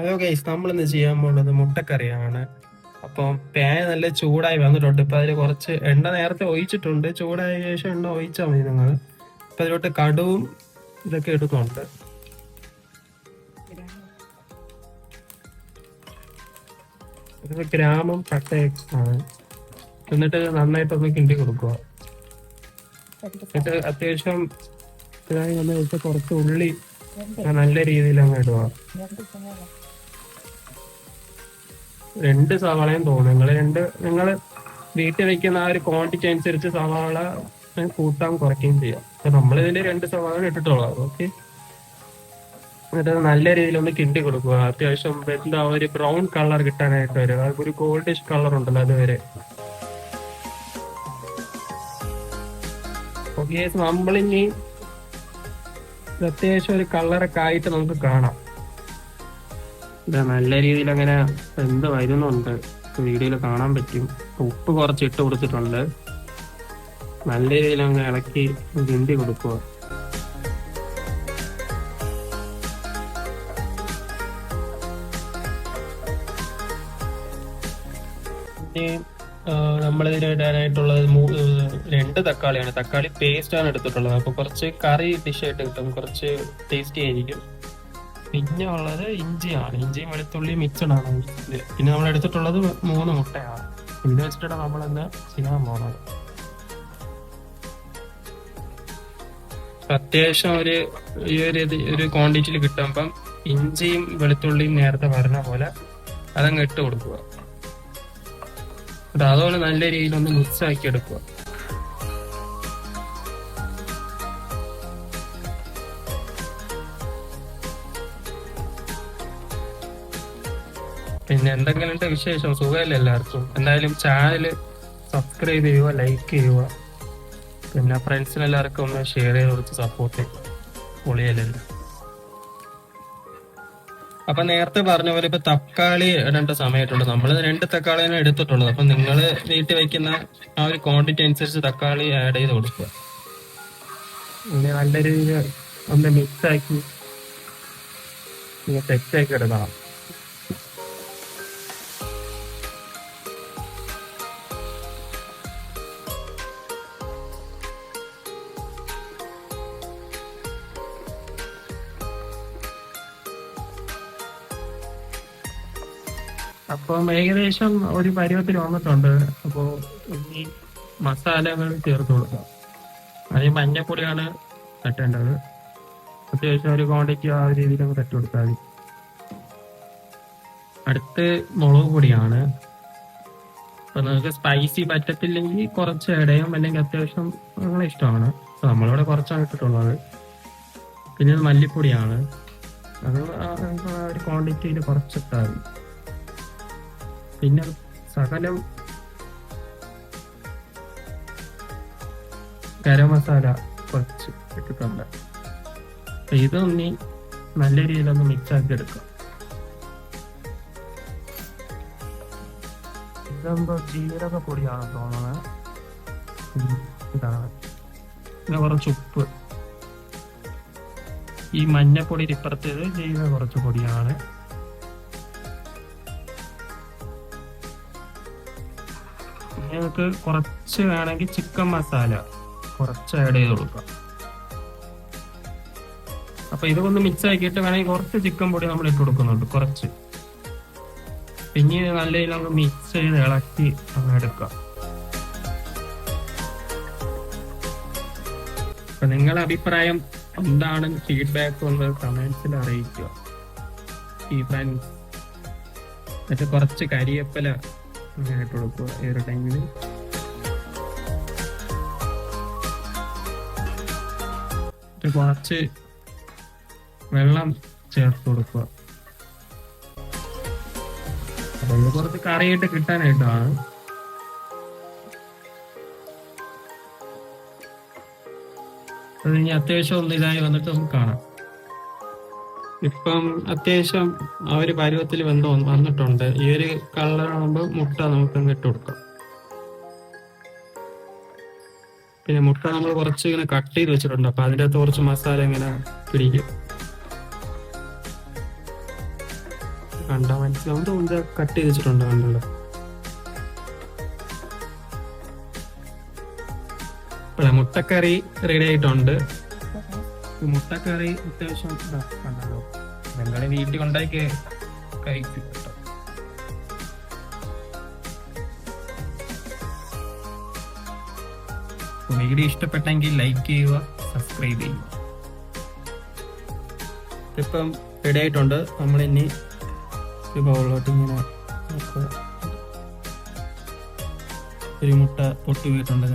Hello guys, നമ്മളിന്ന് ചെയ്യാൻ പോകുന്നത് മുട്ടക്കറിയാണ്. അപ്പം പാൻ നല്ല ചൂടായി വന്നിട്ടുണ്ട്. ഇപ്പം അതിൽ കുറച്ച് എണ്ണ നേരത്തെ ഒഴിച്ചിട്ടുണ്ട്. ചൂടായ ശേഷം എണ്ണ ഒഴിച്ചാൽ മതി നിങ്ങൾ. ഇപ്പം അതിലോട്ട് കടുവും ഇതൊക്കെ ഇടുന്നുണ്ട്. ഇത് ഗ്രാമം പട്ടയാണ്. എന്നിട്ട് നന്നായിട്ടൊന്ന് കിണ്ടി കൊടുക്കുക. എന്നിട്ട് അത്യാവശ്യം ഇതായി വന്ന് വെച്ച് കുറച്ച് ഉള്ളി നല്ല രീതിയിൽ അങ്ങ് ഇടുക. 2 സവാളയും തോന്നും. നിങ്ങൾ വീട്ടിൽ വെക്കുന്ന ആ ഒരു ക്വാണ്ടിറ്റി അനുസരിച്ച് സവാള കൂട്ടാൻ കുറയ്ക്കുകയും ചെയ്യാം. അപ്പൊ നമ്മളിതിൽ 2 സവാള ഇട്ടിട്ടുള്ളൂ. ഓക്കെ, എന്നിട്ട് നല്ല രീതിയിൽ ഒന്ന് കിണ്ടി കൊടുക്കുക. അത്യാവശ്യം എന്താ ഒരു ബ്രൗൺ കളർ കിട്ടാനായിട്ട് വരും. ഒരു ഗോൾഡിഷ് കളർ ഉണ്ടല്ലോ അതുവരെ. ഓക്കെ, നമ്മളിനി അത്യാവശ്യം ഒരു കളറൊക്കെ ആയിട്ട് നമുക്ക് കാണാം. ഇതാ നല്ല രീതിയിൽ അങ്ങനെ എന്ത് വരുന്നുണ്ട്, വീഡിയോയിൽ കാണാൻ പറ്റും. ഉപ്പ് കുറച്ച് ഇട്ട് കൊടുത്തിട്ടുണ്ട്. നല്ല രീതിയിൽ അങ്ങ് ഇളക്കി കിണ്ടി കൊടുക്കുക. ഇനി നമ്മളിതിന് ഇടാനായിട്ടുള്ളത് 2 തക്കാളിയാണ്. തക്കാളി പേസ്റ്റ് ആണ് എടുത്തിട്ടുള്ളത്. അപ്പൊ കുറച്ച് കറി ഡിഷായിട്ട് കിട്ടും, കുറച്ച് ടേസ്റ്റി ആയിരിക്കും. പിന്നെ ഉള്ളത് ഇഞ്ചിയാണ്. ഇഞ്ചിയും വെളുത്തുള്ളി മിക്സഡ് ആണ്. പിന്നെ നമ്മൾ എടുത്തിട്ടുള്ളത് 3 മുട്ടയാണ്. ഇത് വെച്ചിട്ടാണ് നമ്മൾ എന്താ ചെയ്യാൻ പോകുന്നത്. അത്യാവശ്യം ഒരു ക്വാണ്ടിറ്റിയിൽ കിട്ടുമ്പം ഇഞ്ചിയും വെളുത്തുള്ളിയും നേരത്തെ പറഞ്ഞ പോലെ അതങ്ങ് ഇട്ട് കൊടുക്കുക. അതുപോലെ നല്ല രീതിയിൽ ഒന്ന് മിക്സ് ആക്കി എടുക്കുക. പിന്നെ എന്തെങ്കിലും വിശേഷം? സുഖമല്ലേ എല്ലാവർക്കും? എന്തായാലും ചാനൽ സബ്സ്ക്രൈബ് ചെയ്യുക, ലൈക്ക് ചെയ്യുക. പിന്നെ ഫ്രണ്ട്സിനെല്ലാവർക്കും ഒന്ന് ഷെയർ ചെയ്ത് കൊടുത്ത് സപ്പോർട്ട് ചെയ്യുക. പൊളിയല്ലല്ലോ. അപ്പൊ നേരത്തെ പറഞ്ഞ പോലെ ഇപ്പൊ തക്കാളി ഇടേണ്ട സമയത്തുണ്ട്. നമ്മൾ 2 തക്കാളിയാണ് എടുത്തിട്ടുള്ളത്. അപ്പൊ നിങ്ങൾ വീട്ടിൽ വെക്കുന്ന ആ ഒരു ക്വാണ്ടിറ്റി അനുസരിച്ച് തക്കാളി ആഡ് ചെയ്ത് കൊടുക്കുക. പിന്നെ നല്ല രീതിയിൽ ഒന്ന് മിക്സ് ആക്കി സെറ്റാക്കി എടുക്കണം. അപ്പം ഏകദേശം ഒരു പരുവത്തിൽ വന്നിട്ടുണ്ട്. അപ്പോൾ ഈ മസാലകൾ ചേർത്ത് കൊടുക്കാം. അതിന് മഞ്ഞപ്പൊടിയാണ് തട്ടേണ്ടത്. അത്യാവശ്യം ഒരു ക്വാണ്ടിറ്റി ആ രീതിയിൽ അങ്ങ് തട്ടി കൊടുത്താൽ മതി. അടുത്ത് മുളക് പൊടിയാണ്. അപ്പൊ നിങ്ങൾക്ക് സ്പൈസി പറ്റത്തില്ലെങ്കിൽ കുറച്ച് ഇടയും, അല്ലെങ്കിൽ അത്യാവശ്യം നിങ്ങളെ ഇഷ്ടമാണ്. നമ്മളിവിടെ കുറച്ചാണ് ഇട്ടിട്ടുള്ളത്. പിന്നെ മല്ലിപ്പൊടിയാണ്. അത് ഒരു ക്വാണ്ടിറ്റിയിൽ കുറച്ചിട്ടാൽ മതി. പിന്നെ ശകലം ഗരം മസാല കുറച്ച് ഇട്ടിട്ടുണ്ട്. ഇതൊന്നി നല്ല രീതിയിലൊന്ന് മിക്സ് ആക്കി എടുക്കാം. ഇതെന്തോ ജീരക പൊടിയാണെന്ന് തോന്നുന്നത്. ഇതാണ്. പിന്നെ കുറച്ച് ഉപ്പ്. ഈ മഞ്ഞപ്പൊടി ഇപ്പുറത്തേത് ജീരക കുറച്ച് പൊടിയാണ്. നിങ്ങൾക്ക് കുറച്ച് വേണമെങ്കിൽ ചിക്കൻ മസാല കുറച്ച് ആഡ് ചെയ്ത് കൊടുക്കാം. അപ്പൊ ഇതൊന്ന് മിക്സ് ആക്കിയിട്ട് വേണമെങ്കിൽ കുറച്ച് ചിക്കൻ പൊടി നമ്മൾ ഇട്ട് കൊടുക്കുന്നുണ്ട്, കുറച്ച്. പിന്നെ നല്ല രീതിയിൽ നമുക്ക് മിക്സ് ചെയ്ത് ഇളക്കി അങ്ങ് എടുക്കാം. അപ്പൊ നിങ്ങളുടെ അഭിപ്രായം എന്താണ്, ഫീഡ്ബാക്ക് ഒന്ന് കമന്റ്സിൽ അറിയിക്കുക. ഈ ഫ്രണ്ട്സ് എന്നിട്ട് കുറച്ച് കരിവേപ്പില ഇട്ട് കൊടുക്കുക ഈ ഒരു ടൈമിൽ. കുറച്ച് വെള്ളം ചേർത്ത് കൊടുക്കുക. അപ്പൊ ഇത് കുറച്ച് കറിയായിട്ട് കിട്ടാനായിട്ടാണ്. അത് ഇനി അത്യാവശ്യം ഒന്ന് ഇതായി വന്നിട്ട് നമുക്ക് കാണാം. ഇപ്പം അത്യാവശ്യം ആ ഒരു പരുവത്തിൽ വന്നിട്ടുണ്ട്. ഈ ഒരു കളറാകുമ്പോൾ മുട്ട നമുക്ക് ഇട്ട് കൊടുക്കാം. പിന്നെ മുട്ട നമ്മൾ കുറച്ച് ഇങ്ങനെ കട്ട് ചെയ്ത് വെച്ചിട്ടുണ്ട്. അപ്പൊ അതിൻ്റെ അകത്ത് കുറച്ച് മസാല ഇങ്ങനെ പിടിക്കും. കണ്ടാ മനസ്സിലാവും തോന്നുന്നത് കട്ട് ചെയ്ത് വെച്ചിട്ടുണ്ട് കണ്ടല്ലോ. ഇപ്പോഴേ മുട്ടക്കറി റെഡി ആയിട്ടുണ്ട്. മുട്ടക്കറി അത്യാവശ്യം കണ്ടല്ലോ, നിങ്ങളെ വീട്ടിൽ കൊണ്ടാക്കി കഴിക്കും കേട്ടോ. വീഡിയോ ഇഷ്ടപ്പെട്ടെങ്കിൽ ലൈക്ക് ചെയ്യുക, സബ്സ്ക്രൈബ് ചെയ്യുക. ഇപ്പം റെഡി ആയിട്ടുണ്ട്. നമ്മളിനി ഒരു ബൗളിലോട്ട് ഇങ്ങനെ ഒരു മുട്ട പൊട്ടി വീട്ടുണ്ട്.